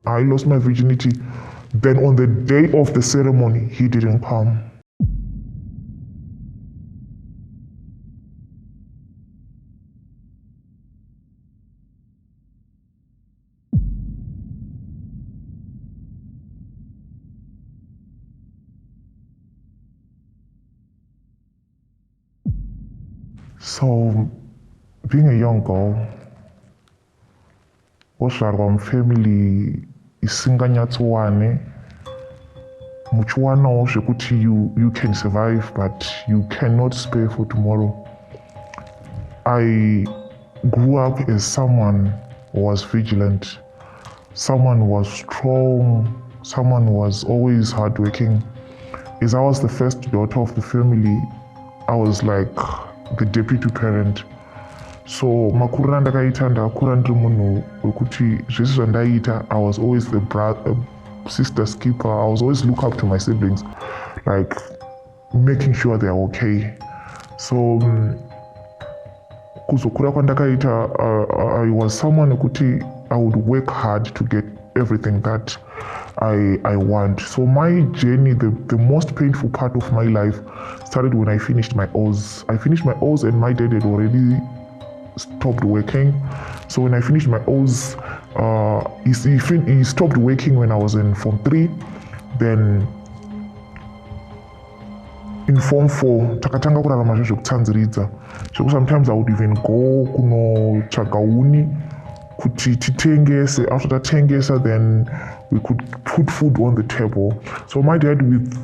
I lost my virginity. Then on the day of the ceremony, he didn't come. So, being a young girl, osvarwa mufamily isinganyatsowane muchiwanawo zvekuti you can survive but you cannot spare for tomorrow. I grew up as someone who was vigilant, someone who was strong, someone who was always hardworking. As I was the first daughter of the family, I was like the deputy parent. So makuriro andakaita ndakakura ndiri munhu wekuti zvese zvandaita, I was always the sister's keeper. I was always look up to my siblings, like making sure they are okay. So kuzokura kwandakaita, I was someone wekuti I would work hard to get everything that I want. So my journey, the most painful part of my life started when I finished my O's. I finished my O's and my dad had already stopped working. So when I finished my O's, he stopped working when I was in Form 3. Then in Form 4, takatanga kurarama zvekutsanziridza. So sometimes I would even go kunotsvaga uni kuti titengese. After tatengesa, then we could put food on the table. So my dad, with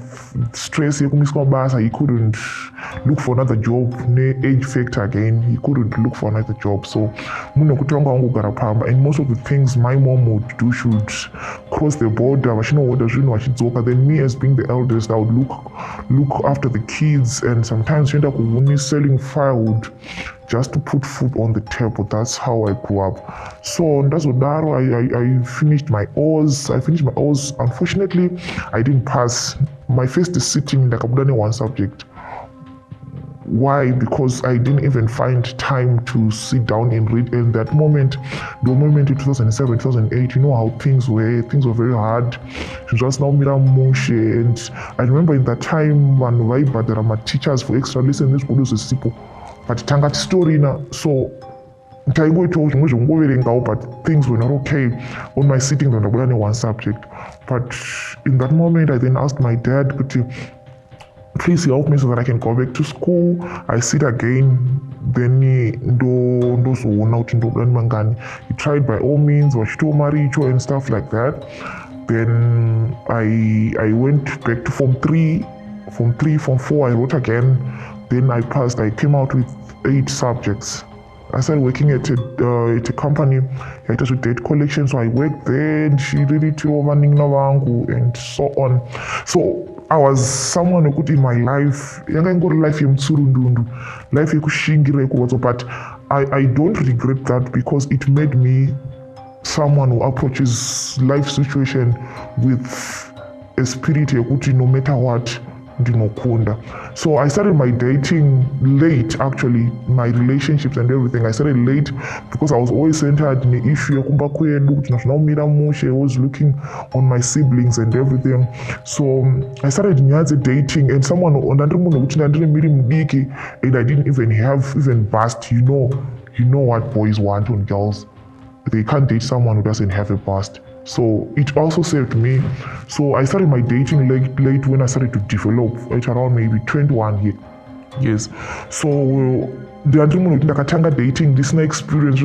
stress yekumiswa basa, he couldn't look for another job. Age factor again, he couldn't look for another job. So munokutanga wangogara pamba, and most of the things my mom would do should cross the border. Then me, as being the eldest, I would look after the kids, and sometimes end up selling firewood just to put food on the table. That's how I grew up. So I finished my O's. Unfortunately, I didn't pass. My first sitting ndakabudane one subject. Why? Because I didn't even find time to sit down and read. In that moment, the moment in 2007, 2008, you know how things were. Things were very hard. Just now mira mushe, and I remember in that time when there are my teachers for extra lessons. This produce a simple, but tanga story na so. But things were not okay on my sitting on the one subject. But in that moment, I then asked my dad, please help me so that I can go back to school. I sit again. Then he tried by all means, Marital and stuff like that. Then I went back to Form 3. Form 4, I wrote again. Then I passed. I came out with 8 subjects. I started working at a company that does data collection, so I worked there, and she did it and so on. So I was someone who could in my life, but I don't regret that, because it made me someone who approaches life situation with a spirit no matter what. So I started my dating late, actually, my relationships and everything. I started late because I was always centered in the issue. I was looking on my siblings and everything. So I started dating, and someone and I didn't even have bust. You know what boys want on girls. They can't date someone who doesn't have a bust. So it also saved me. So I started my dating late when I started to develop at around maybe 21 years. So the dating, this next experience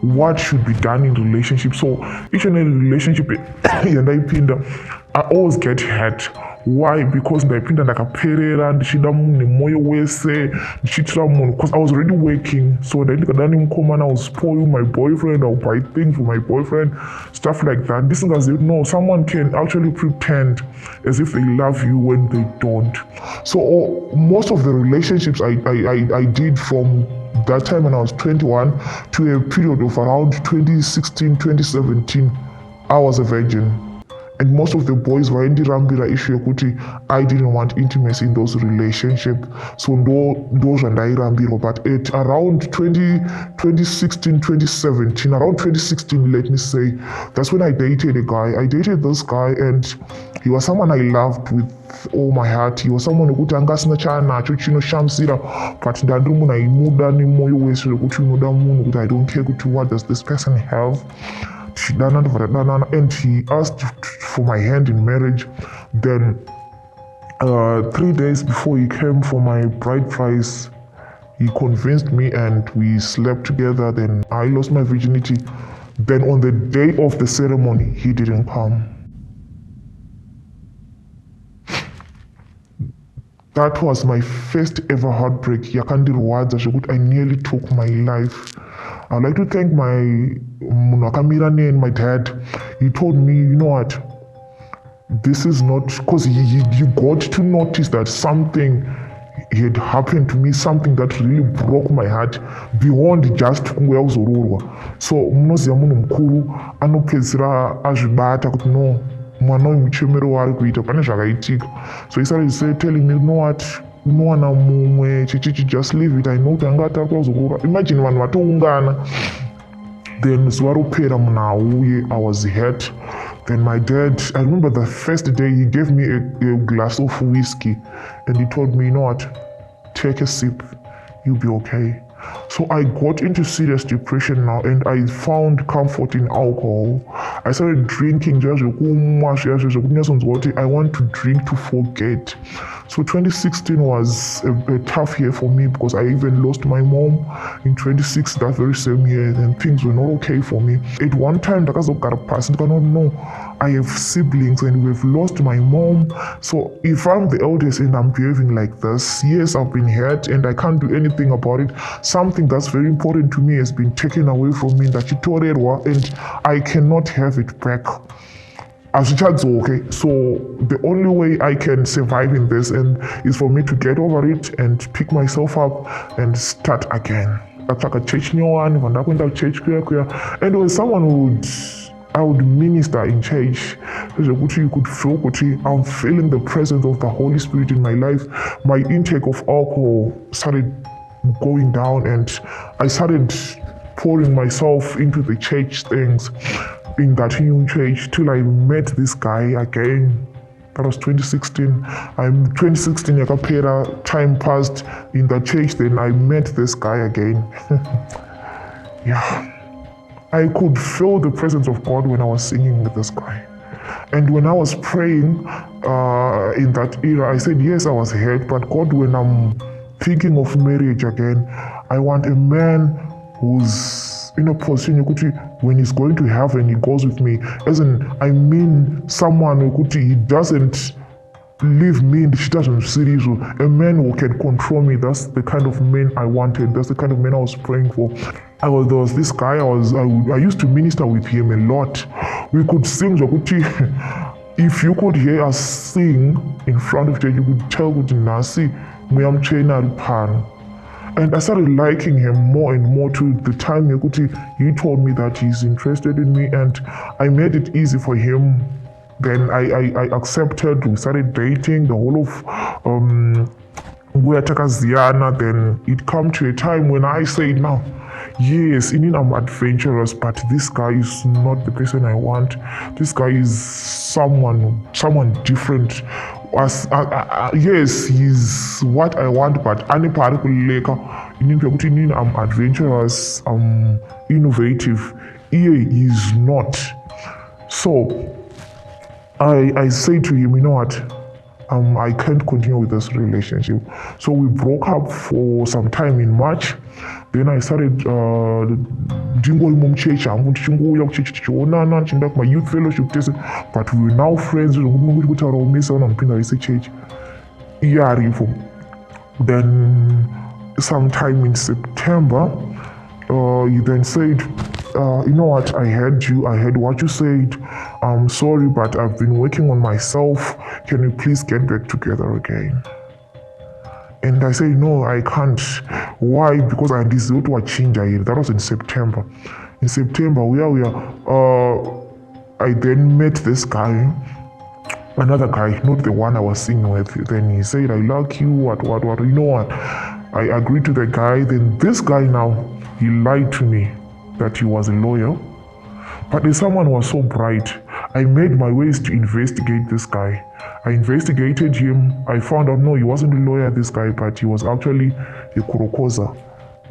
what should be done in relationship. So each and every relationship I always get hurt. Why? Because ndapinda ndakaperera ndichida munhu nemoyo wese ndichitira munhu, because I was already working. So ndikadani mukomana, I will spoil my boyfriend, I will buy things for my boyfriend, stuff like that. This is no, someone can actually pretend as if they love you when they don't. So most of the relationships I did from that time when I was 21 to a period of around 2016, 2017, I was a virgin. And most of the boys vaindirambira issue yekuti I didn't want intimacy in those relationships, so ndo zvandairambirwa. But at around 2016 2017, around 2016 let me say, that's when I dated a guy. I dated this guy and he was someone I loved with all my heart. He was someone wekuti anga asina chaanacho chinoshamisira, but ndandiri munhu aimuda nemwoyo wese wekuti unoda munhu, kuti I don't care kuti what does this person have. And he asked for my hand in marriage. Then 3 days before he came for my bride price, he convinced me and we slept together. Then I lost my virginity. Then on the day of the ceremony, he didn't come. That was my first ever heartbreak. Yakandirwadza zvekuti I nearly took my life. I'd like to thank my Munakamira and my dad. He told me, you know what, this is not, because he got to notice that something had happened to me, something that really broke my heart beyond just kungoya kuzororwa. So munoziva munhu mukuru anopedzisira azvibata kuti no, mwana uyu muchemero waari kuita pane zvakaitika. So he started telling me, you know what, unowana mumwe chichichi, just leave it. I know kuti anga atari kuzorora. Imagine vanhu vatoungana. Then zuva ropera munhu auye, I was hurt. Then my dad, I remember the first day he gave me a glass of whiskey and he told me, you know what, take a sip, you'll be okay. So I got into serious depression now and I found comfort in alcohol. I started drinking just I want to drink to forget. So 2016 was a tough year for me because I even lost my mom in 2016, that very same year, and things were not okay for me. At one time, I have siblings and we've lost my mom. So if I'm the eldest and I'm behaving like this, yes, I've been hurt and I can't do anything about it. Something that's very important to me has been taken away from me, and I cannot have it back. Okay, so the only way I can survive in this is for me to get over it and pick myself up and start again. Katsvaka church nyowani, vandakuenda church kuya. And when someone I would minister in church, you could feel I'm feeling the presence of the Holy Spirit in my life. My intake of alcohol started going down and I started pouring myself into the church things in that new church till I met this guy again. That was 2016. 2016 yakapera, time passed in the church, then I met this guy again. Yeah. I could feel the presence of God when I was singing with this guy. And when I was praying in that era, I said, yes, I was hurt, but God, when I'm thinking of marriage again, I want a man who's in a position when he's going to heaven, he goes with me. As in, I mean someone he doesn't leave me in the shit series. A man who can control me. That's the kind of man I wanted. That's the kind of man I was praying for. There was this guy, I used to minister with him a lot. We could sing. If you could hear us sing in front of church, you could tell Nasi, and I started liking him more and more to the time he told me that he's interested in me, and I made it easy for him. Then I accepted, we started dating, the whole of then it come to a time when I said, now, yes, I'm adventurous, but this guy is not the person I want. This guy is someone different. Yes, he's what I want, but I'm adventurous, I'm innovative. He's not. So I say to him, you know what? I can't continue with this relationship. So we broke up for some time in March. Then I started doing church. I'm going to church, my youth fellowship, but we were now friends. Then sometime in September, he then said, you know what, I heard what you said. I'm sorry, but I've been working on myself. Can we please get back together again? And I said, no, I can't. Why? Because I decided to change. That was in September. In September, I I then met this guy, another guy, not the one I was singing with. Then he said, I like you, what, you know what? I agreed to the guy. Then this guy now, he lied to me that he was a lawyer. But the someone was so bright. I made my ways to investigate this guy. I investigated him. I found out, no, he wasn't a lawyer, this guy, but he was actually a kurokoza.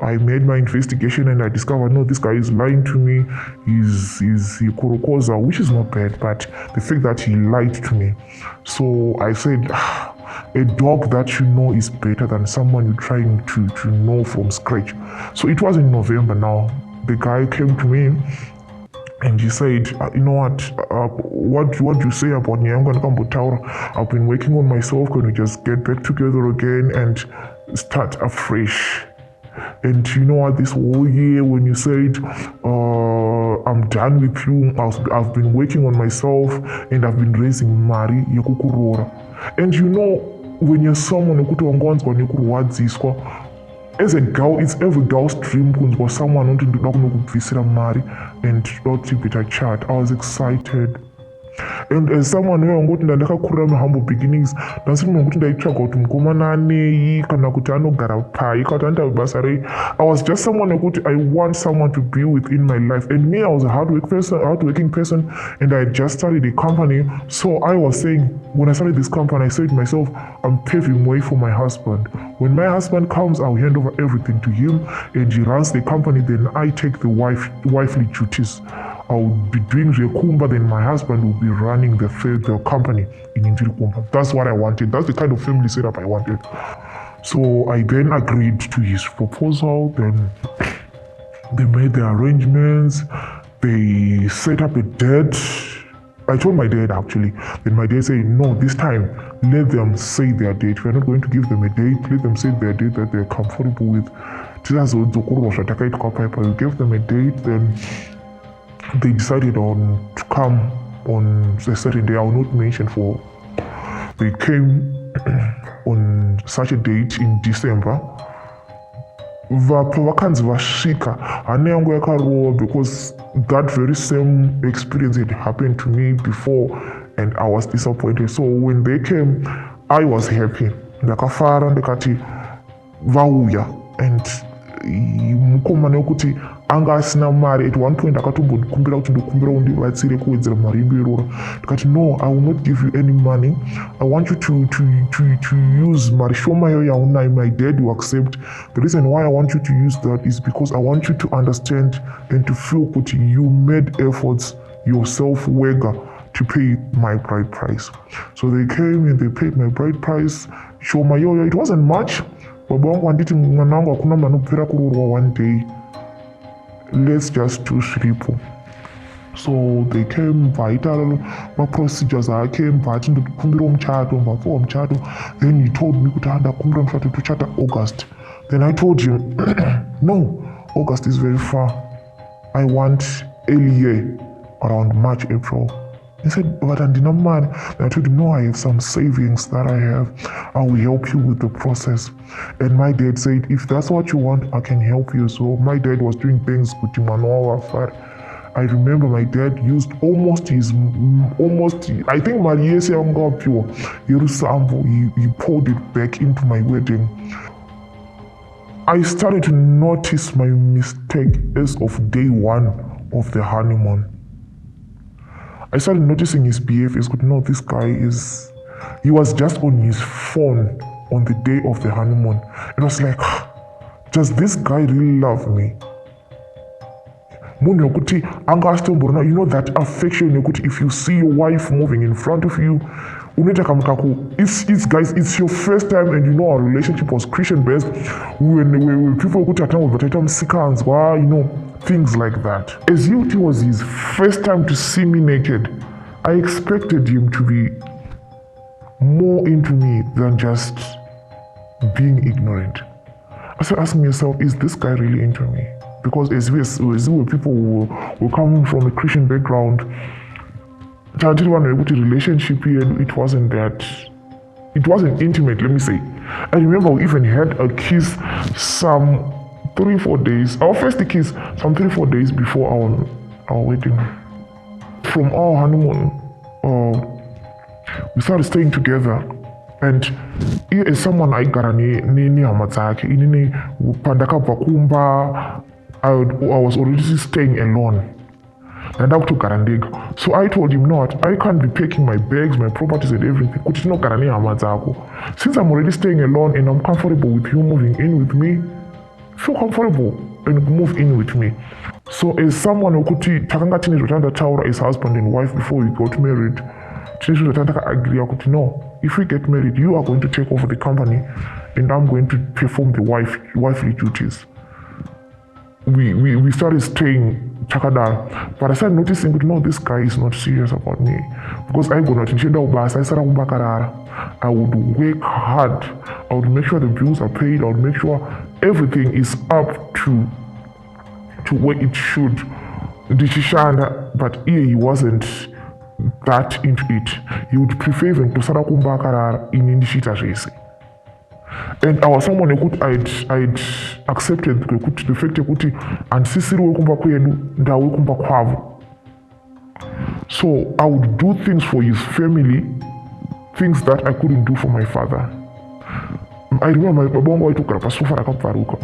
I made my investigation and I discovered, no, this guy is lying to me. He's a kurokoza, which is not bad, but the fact that he lied to me. So I said, a dog that you know is better than someone you're trying to know from scratch. So it was in November now. The guy came to me and he said, you know what you say about me, I'm going to come to town. I've been working on myself. Can we just get back together again and start afresh? And you know what, this whole year when you said, I'm done with you, I've been working on myself and I've been raising mari yekukurora. And you know, when you're someone as a girl, it's every girl's dream kunzwa someone wanting to kunokubvisira mari and not keep it a chat. I was excited. And as someone who ngoti ndakakurira muhumble beginnings, ndasiri ngokuti ndaitsvaga kuti mukomana anei kana kuti anogara pai kana kuti anoita basa rei. I was just someone wekuti I want someone to be within my life. And me, I was a hardworking person, and I had just started a company. So I was saying, when I started this company, I said to myself, I'm paving way for my husband. When my husband comes, I'll hand over everything to him, and he runs the company. Then I take the wifely duties. I'll be doing Rekumba, then my husband will be running the company in Injirikumba. That's what I wanted. That's the kind of family setup I wanted. So I then agreed to his proposal. Then they made the arrangements. They set up a date. I told my dad actually. Then my dad said, no, this time let them say their date. We're not going to give them a date. Let them say their date that they're comfortable with. We gave them a date. Then they decided to come on a certain day. I will not mention for. They came on such a date in December. Vakanzi vasvika hana yangu yakarova because that very same experience had happened to me before and I was disappointed. So when they came, I was happy. Ndakafara ndikati vauya and mukomana wekuti anga asina mari. At one point akatombokumbira kuti ndokumbira undibatsire kuwedzera mari indoirora. Ndikati no, I will not give you any money. I want you to use mari shoma yo yaunai. My dad will accept. The reason why I want you to use that is because I want you to understand and to feel that you made efforts yourself wega to pay my bride price. So they came and they paid my bride price. Shoma yo, it wasn't much. Baba wangu anditi mwana wangu hakuna manopera kurorwa one day. Let's just do sripo. So they came, vaita procedures came, vati ndokumbira muchato, mbafo muchato. Then he told me kuti ndakumbira muchato tuchata August. Then I told him, no, August is very far. I want early year, around March, April. He said, but andina mari. I told him, no, I have some savings that I have. I will help you with the process. And my dad said, if that's what you want, I can help you. So my dad was doing things with Manoa. I remember my dad used almost, I think Mariese Amgapio, he poured it back into my wedding. I started to notice my mistake as of day one of the honeymoon. I started noticing his behavior. No, this guy he was just on his phone on the day of the honeymoon. It was like, does this guy really love me? You know that affection, if you see your wife moving in front of you, it's your first time, and you know our relationship was Christian based. When people could attend with things like that. As it was his first time to see me naked, I expected him to be more into me than just being ignorant. I started asking myself, is this guy really into me? Because as we were people who were coming from a Christian background, I didn't want to put a relationship here. It wasn't intimate, let me say. I remember we even had a kiss some 3-4 days. Our first kiss some 3-4 days before our wedding. from our honeymoon, we started staying together, and iye as someone aigara nehama dzake inini pandakabva kumba I was already staying alone and kutogara ndega. So I told him, no, I can't be packing my bags, my properties and everything kuti tinogara nehama dzako. Since I'm already staying alone and I'm comfortable with you moving in with me, feel comfortable and move in with me. So as someone wekuti takanga tine zvotanda taura as husband and wife before we got married, tine zvotanda takaagree kuti no, if we get married, you are going to take over the company and I'm going to perform the wifely duties. We started staying takadaro, but I started noticing that no, this guy is not serious about me, because I would not I would work hard, I would make sure the bills are paid, I would make sure everything is up to where it should. But he wasn't that into it. He would prefer even to start in the. And I was someone who I'd accepted the fact that ansisiriwe kumba kwenu ndawe kumba kwavo. So I would do things for his family, things that I couldn't do for my father. I remember my bongo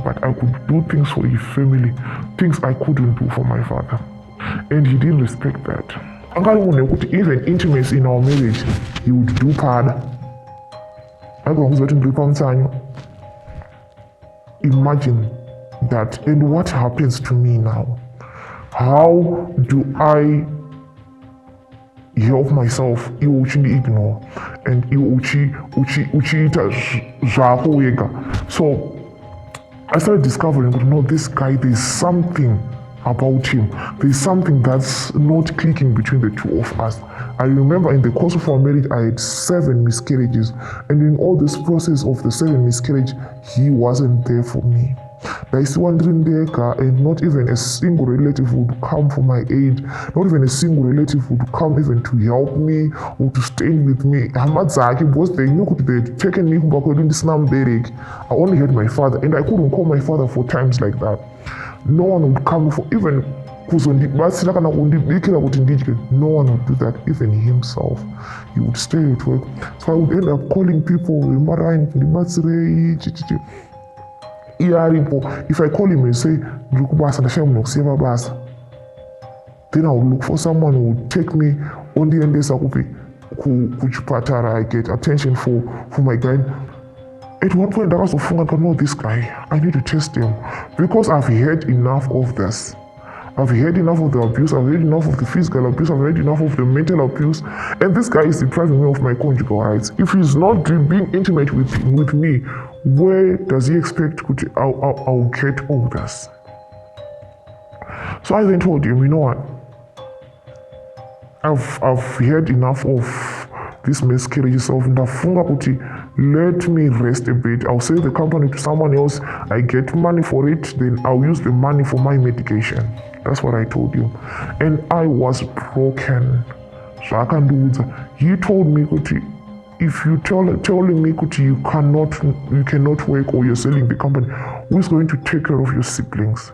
but I could do things for his family, things I couldn't do for my father. And he didn't respect that. Even intimacy in our marriage, he would do part. Imagine that, and what happens to me now? How do I help myself? Ignore and so I started discovering, no, this guy, there's something about him. There's something that's not clicking between the two of us. I remember in the course of our marriage, I had 7 miscarriages. And in all this process of the 7 miscarriages, he wasn't there for me. There is wandering there, and not even a single relative would come for my aid. Not even a single relative would come even to help me or to stand with me. Because they knew they'd taken me back to this Namberg. I only had my father, and I couldn't call my father for times like that. No one would come for even no one would do that, even himself. He would stay at work. So I would end up calling people, if I call him and say, then I would look for someone who would take me on the end I get attention for my guy. At one point, I was no, this guy, I need to test him, because I've heard enough of this. I've heard enough of the abuse, I've heard enough of the physical abuse, I've heard enough of the mental abuse, and this guy is depriving me of my conjugal rights. If he's not being intimate with me, where does he expect I'll get all this? So I then told him, you know what? I've heard enough of this miscarriage of let me rest a bit. I'll sell the company to someone else. I get money for it, then I'll use the money for my medication. That's what I told you. And I was broken. So I can do that. He told me, if you telling me you cannot work or you're selling the company, who's going to take care of your siblings?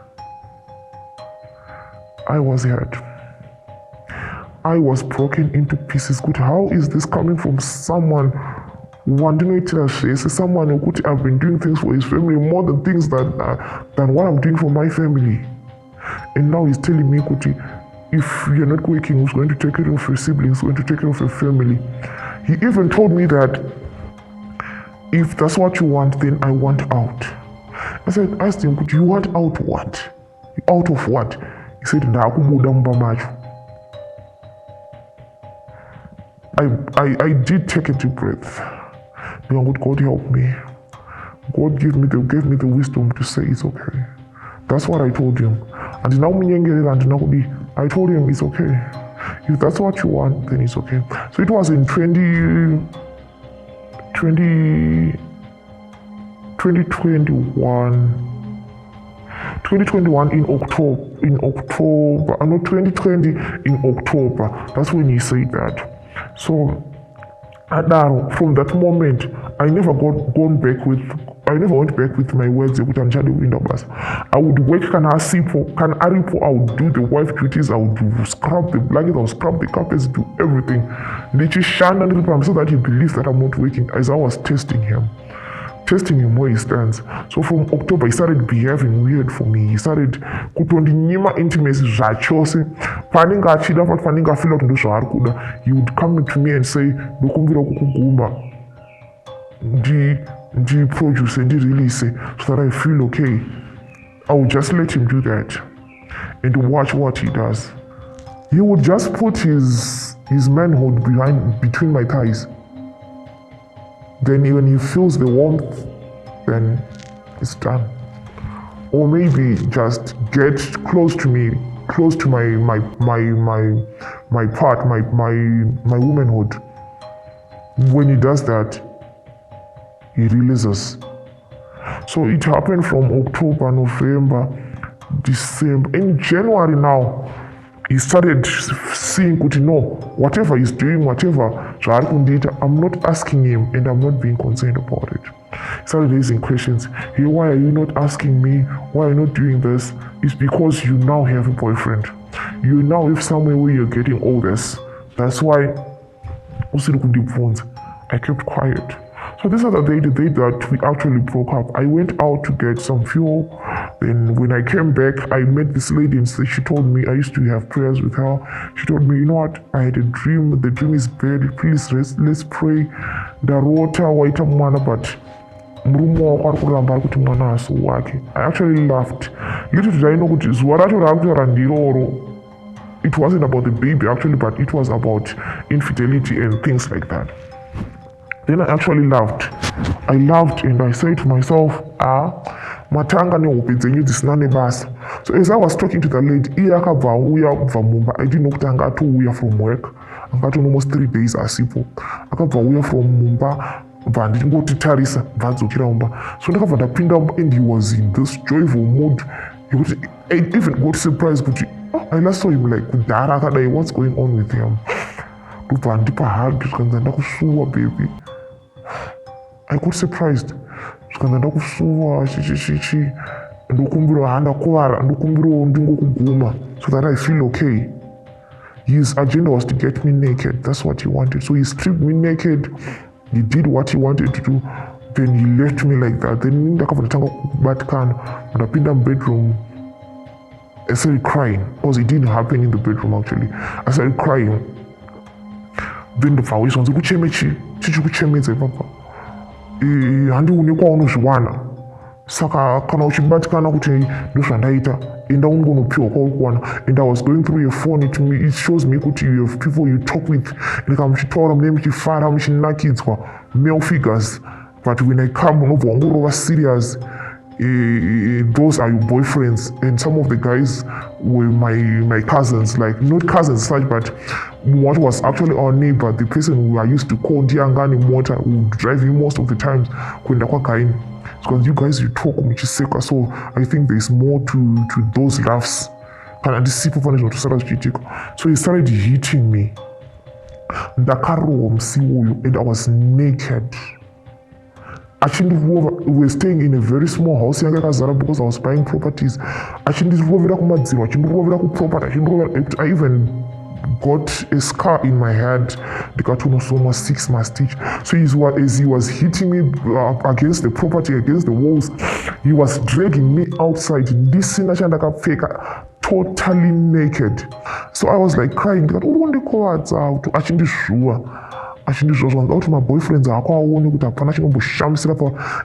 I was hurt. I was broken into pieces. How is this coming from someone someone who could have been doing things for his family more than things than what I'm doing for my family? And now he's telling me, if you're not working, who's going to take care of your siblings, who's going to take care of your family? He even told me that if that's what you want, then I want out. I asked him, you want out what? Out of what? He said, I did take a deep breath. God help me. God gave me the wisdom to say it's okay. That's what I told him. And now I told him it's okay. If that's what you want, then it's okay. So it was in 2021 in October, no, 2020 in October. That's when he said that. So from that moment, I never gone back with I never went back with my words yekuti andichade kuinda basa. I would work kana asipo, kana aripo, I would do the wife duties, I would scrub the blankets, I would scrub the carpets, do everything. Ndichishanda ndiri pamba so that he believes that I'm not working, as I was testing him where he stands. So from October he started behaving weird for me. He started kutondinyima intimacy zvachose. Paninga achida but paninga afila kuti ndozvaari kuda, he would come to me and say ndokumbira kukuguma ndi-produce ndi-release so that I feel okay. I would just let him do that and watch what he does. He would just put his manhood between my thighs. Then when he feels the warmth, then it's done. Or maybe just get close to me, close to my part, my womanhood. When he does that, he releases. So it happened from October, November, December. In January now, he started seeing kuti no, whatever he's doing, whatever zvaari kundiita, I'm not asking him and I'm not being concerned about it. He started raising questions. Hey, why are you not asking me? Why are you not doing this? It's because you now have a boyfriend. You now have somewhere where you're getting all this. That's why I kept quiet. So this other day, the day that we actually broke up, I went out to get some fuel. Then when I came back, I met this lady and she told me, I used to have prayers with her. She told me, you know what, I had a dream. The dream is bad. Please let's pray. Darota waita mwana, but murume wako arikuramba ari kuti mwana asi wake. I actually laughed. Little did I know kuti zuva racho raakutaura ndiroro. It wasn't about the baby actually, but it was about infidelity and things like that. Then I actually laughed. I laughed and I said to myself, matanga nehope dzenyu dzisina nebasa. So as I was talking to the lady, iye akabva auya kubva mumba. I didn't know kuti anga atouya from work. Anga ati almost 3 days asipo. Akabva auya from mumba, bva ndingotitarisa, bva adzokera mumba. So ndakabva ndapinda mumba and he was in this joyful mood. I even got surprised kuti I last saw him like kudhara akadai, what's going on with him? Ndobva ndipa hug, zvikanzi ndakusuwa baby. I got surprised. Zvikanzi ndakusuwa chichichichi, ndokumbira handakuvara, ndokumbira ndingokuguma so that I feel okay. His agenda was to get me naked. That's what he wanted. So he stripped me naked. He did what he wanted to do. Then he left me like that. Then ndakabva ndatanga kubatikana, ndapinda bedroom. I started crying because it didn't happen in the bedroom actually. I started crying. Then the voice was chichikuchemedza ipapa. Handiuni kwaunozviwana. Saka kana uchibatikana kuti ndozvandaita, enda ungonopiwa kwaurikuwana. And I was going through your phone, it shows me kuti you have people you talk with. Ndika muchitaura mune muchifara muchinakidzwa, male figures. But when I come unobva wangorova serious. Those are your boyfriends, and some of the guys were my cousins, like not cousins such, but what was actually our neighbor, the person who I used to call Diangani Mota, who would drive me most of the times kwenda kwakaini. Because you guys you talk muchiseka, so I think there's more to those laughs. So he started hitting me. Ndakarowa musi uyu, and I was naked. We were staying in a very small house because I was buying properties. I even got a scar in my head. The cartoon was almost 6 months stitch. So as he was hitting me against the property, against the walls, he was dragging me outside. This totally naked. So I was like crying. And my boyfriends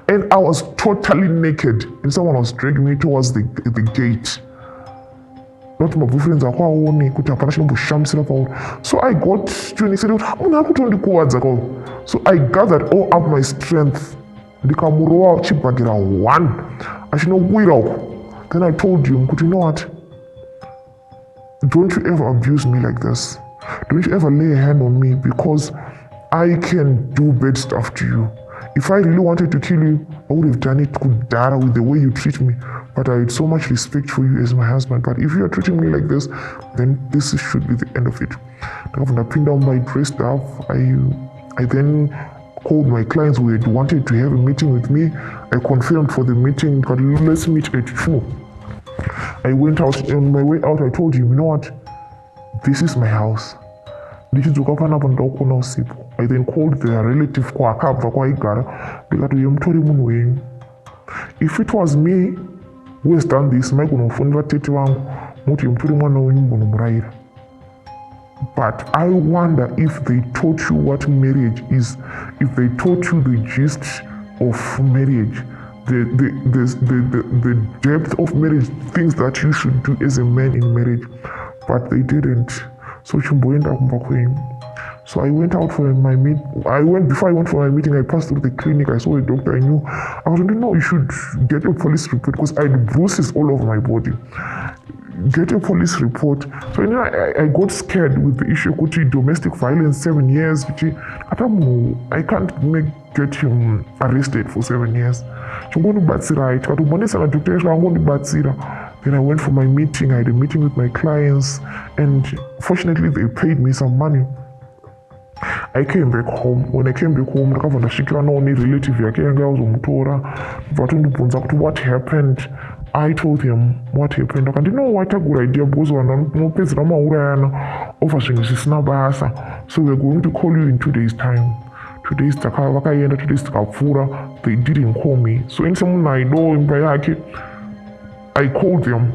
and I was totally naked and someone was dragging me towards the gate. Not my boyfriends so I got to and he said, so I gathered all up my strength. Then I told you know what? Don't you ever abuse me like this. Don't you ever lay a hand on me, because I can do bad stuff to you. If I really wanted to kill you, I would have done it kudara with the way you treat me. But I had so much respect for you as my husband. But if you are treating me like this, then this should be the end of it. I pinned down my dressed up. I then called my clients who had wanted to have a meeting with me. I confirmed for the meeting, but let's meet at 2. I went out. On my way out, I told him, you know what? This is my house. I then called the relative if it was me who has done this, but I wonder if they taught you what marriage is, if they taught you the gist of marriage, the depth of marriage, things that you should do as a man in marriage, but they didn't. So I went out for my meet. Before I went for my meeting, I passed through the clinic. I saw a doctor I knew. I was like, no, you should get a police report because I had bruises all over my body. Get a police report. So I got scared with the issue of domestic violence, 7 years. I can't get him arrested for 7 years. Then I went for my meeting. I had a meeting with my clients, and fortunately they paid me some money. I came back home. When I came back home, ndakavandasvikira naone relative yake yanga yazomutora vatondibvunza kuti what happened. I told him what happened. Akandinowatagura idea because vanopedzera maurayana over zvinhu zvisina basa. So we're going to call you in 2 days time. 2 days vakaenda, 2 days takapfuura. They didn't call me. So semunhu aido imba yake, I called them.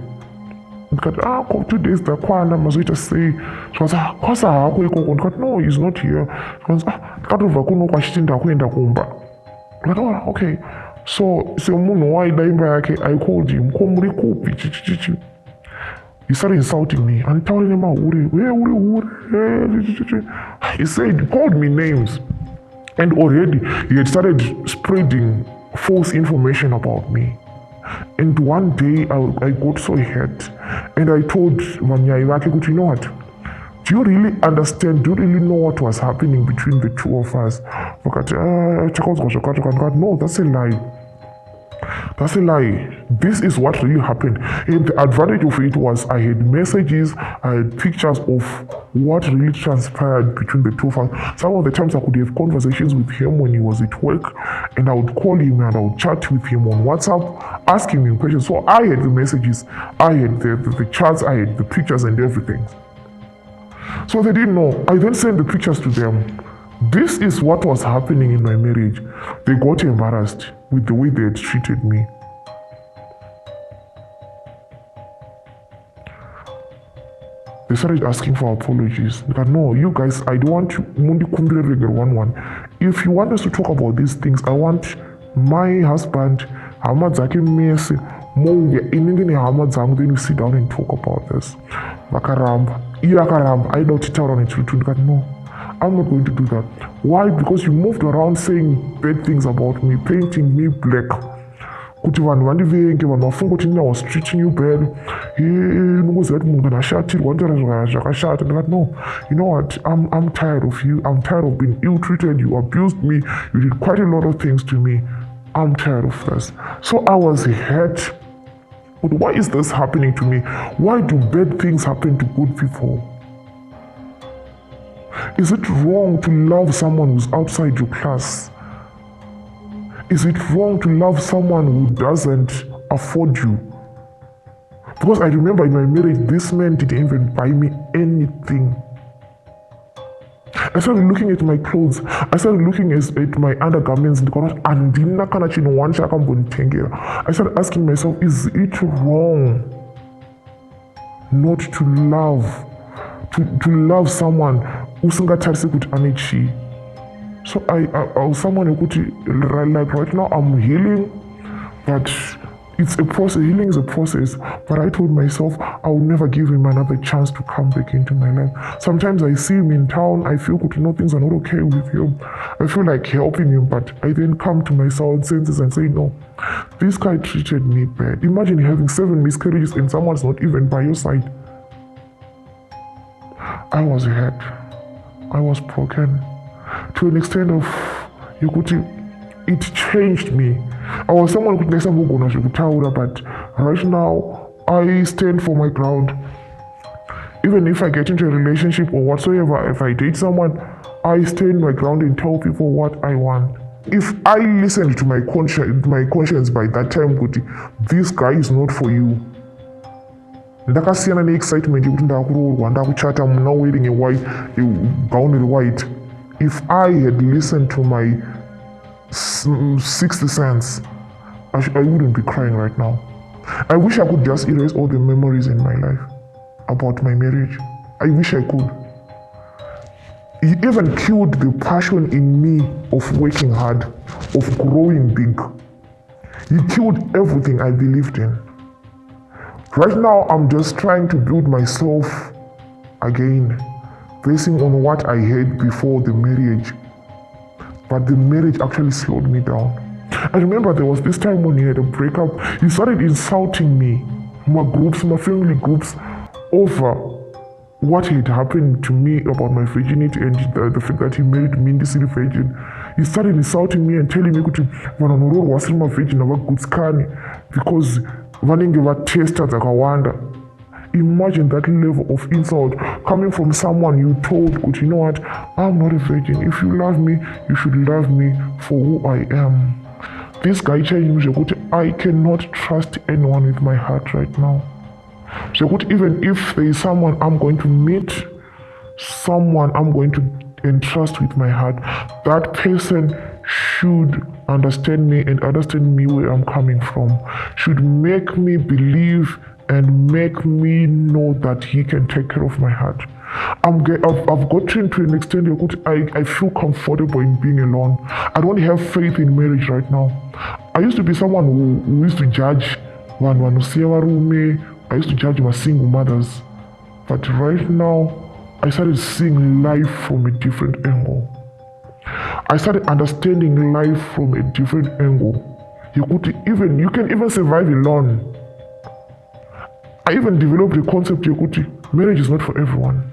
Ndikati 2 days takwana mazoita sei. Zvazi kwasa hako ikoko. Ndikati no, he's not here. Ndikatobva kuno kwachiti ndakuenda kumba. Ndikati okay. So semunhu waida imba yake, I called him. Ko muri kupi chichichichi. He started insulting me. Anditaurire mahure. Uri. He called me names. And already he had started spreading false information about me. And one day I got so hurt, and I told Vanyai Wake, you know what? Do you really understand? Do you really know what was happening between the two of us? No, that's a lie. That's a lie. This is what really happened. And the advantage of it was I had messages, I had pictures of what really transpired between the two of us. Some of the times I could have conversations with him when he was at work, and I would call him and I would chat with him on WhatsApp, asking him questions. So I had the messages, I had the chats, I had the pictures and everything. So they didn't know. I then sent the pictures to them. This is what was happening in my marriage. They got embarrassed with the way they had treated me. They started asking for apologies. But no, you guys, I don't want you. If you want us to talk about these things, I want my husband, then we sit down and talk about this. I don't tell on it. No, I'm not going to do that. Why? Because you moved around saying bad things about me, painting me black. I was treating you bad. No, you know what? I'm tired of you. I'm tired of being ill-treated. You abused me. You did quite a lot of things to me. I'm tired of this. So I was hurt. But why is this happening to me? Why do bad things happen to good people? Is it wrong to love someone who's outside your class? Is it wrong to love someone who doesn't afford you? Because I remember in my marriage, this man didn't even buy me anything. I started looking at my clothes. I started looking at my undergarments. I started asking myself, is it wrong not to love? To love someone usingatarisi kuti ane chi. So I was someone who could, like right now I'm healing, but it's a process. Healing is a process. But I told myself I would never give him another chance to come back into my life. Sometimes I see him in town, I feel good, things are not okay with him. I feel like helping him, but I then come to my senses and say, no, this guy treated me bad. Imagine having 7 miscarriages and someone's not even by your side. I was hurt. I was broken. To an extent of, it changed me. I was someone who could next time go, but right now, I stand for my ground. Even if I get into a relationship or whatsoever, if I date someone, I stand my ground and tell people what I want. If I listen to my conscience by that time, kuti this guy is not for you. Ndakasiyana ne-excitement yekuti ndakuroorwa ndakuchata muna wearing a gown white. If I had listened to my sixth sense, I wouldn't be crying right now. I wish I could just erase all the memories in my life about my marriage. I wish I could. It even killed the passion in me of working hard, of growing big. It killed everything I believed in. Right now, I'm just trying to build myself again, basing on what I had before the marriage. But the marriage actually slowed me down. I remember there was this time when we had a breakup, he started insulting me, my family groups, over what had happened to me about my virginity and the fact that he married me still virgin. He started insulting me and telling me kuti vanhu wasiri mavhejini havagutsikani because vanenge vatesta dzakawanda. Imagine that level of insult coming from someone you told, you know what, I'm not a virgin. If you love me, you should love me for who I am. This guy changed me. I cannot trust anyone with my heart right now. So even if there is someone I'm going to meet, someone I'm going to entrust with my heart, that person should understand me and understand me where I'm coming from, should make me believe and make me know that he can take care of my heart. I've gotten to an extent I feel comfortable in being alone. I don't have faith in marriage right now. I used to be someone who used to judge I used to judge my single mothers. But right now, I started seeing life from a different angle. I started understanding life from a different angle. You can even survive alone. I even developed the concept marriage is not for everyone.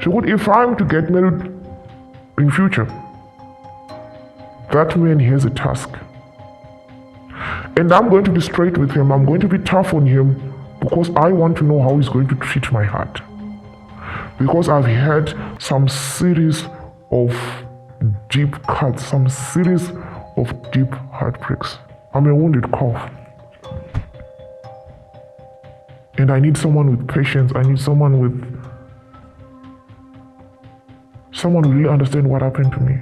So if I'm to get married in future, that man has a task. And I'm going to be straight with him. I'm going to be tough on him because I want to know how he's going to treat my heart. Because I've had some series of deep cuts, some series of deep heartbreaks. I'm a wounded calf. And I need someone with patience. I need someone who really understands what happened to me.